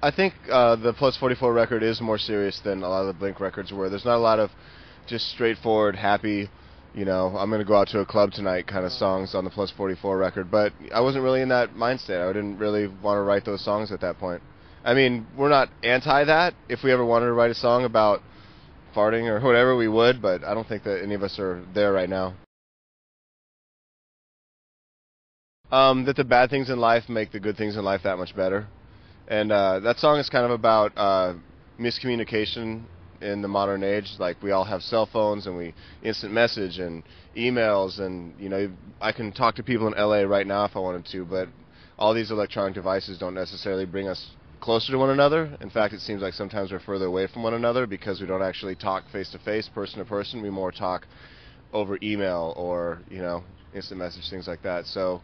I think the Plus 44 record is more serious than a lot of the Blink records were. There's not a lot of just straightforward, happy, you know, I'm going to go out to a club tonight kind of songs on the Plus 44 record. But I wasn't really in that mind state. I didn't really want to write those songs at that point. I mean, we're not anti that. If we ever wanted to write a song about farting or whatever, we would, but I don't think that any of us are there right now. That the bad things in life make the good things in life that much better. And that song is kind of about miscommunication in the modern age. Like, we all have cell phones, and we instant message and emails, and, you know, I can talk to people in LA right now if I wanted to, but all these electronic devices don't necessarily bring us closer to one another. In fact, it seems like sometimes we're further away from one another because we don't actually talk face to face, person to person. We more talk over email or, you know, instant message, things like that. So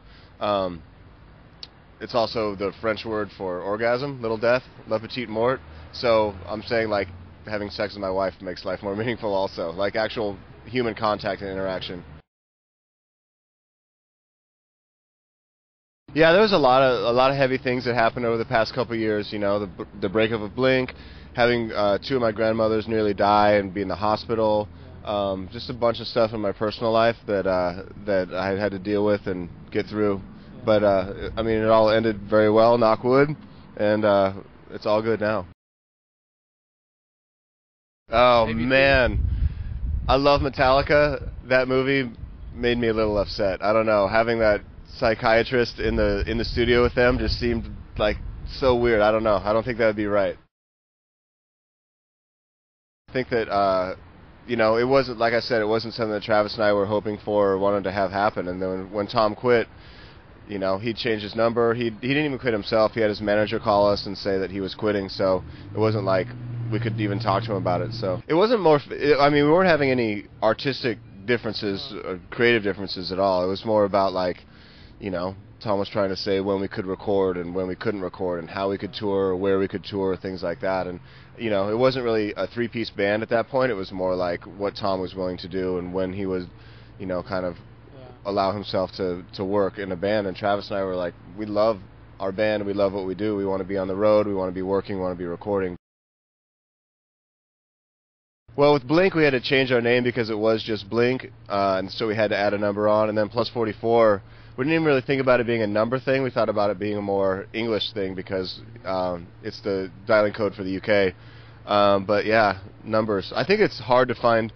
it's also the French word for orgasm, little death, la petite mort. So I'm saying, like, having sex with my wife makes life more meaningful also, like actual human contact and interaction. Yeah, there was a lot of heavy things that happened over the past couple of years. You know, the breakup of Blink, having two of my grandmothers nearly die and be in the hospital, just a bunch of stuff in my personal life that I had to deal with and get through. But I mean, it all ended very well, knock wood, and it's all good now. Oh man, I love Metallica. That movie made me a little upset. I don't know, having that psychiatrist in the studio with them just seemed like so weird. I don't know. I don't think that would be right. I think that you know, it wasn't, like I said, it wasn't something that Travis and I were hoping for or wanted to have happen. And then when Tom quit, you know, he changed his number. He didn't even quit himself. He had his manager call us and say that he was quitting. So it wasn't like we could even talk to him about it. So it wasn't more. I mean, we weren't having any artistic differences, or creative differences at all. It was more about, like, you know, Tom was trying to say when we could record and when we couldn't record and how we could tour or where we could tour, things like that. And, you know, it wasn't really a three-piece band at that point. It was more like what Tom was willing to do and when he was, you know, kind of allow himself to work in a band. And Travis and I were like, we love our band, we love what we do, we want to be on the road, we want to be working, we want to be recording. Well, with Blink, we had to change our name because it was just Blink, and so we had to add a number on. And then Plus 44, we didn't even really think about it being a number thing. We thought about it being a more English thing because it's the dialing code for the UK. But yeah, numbers. I think it's hard to find.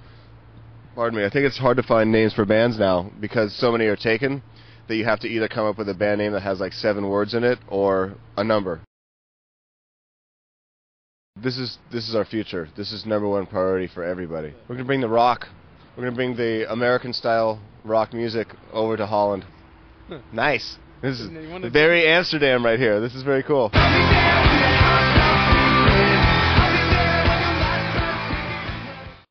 Pardon me. I think it's hard to find names for bands now because so many are taken that you have to either come up with a band name that has like 7 words in it or a number. This is our future. This is -- priority for everybody. We're gonna bring the rock. We're gonna bring the American-style rock music over to Holland. Nice. This is very Amsterdam right here. This is very cool.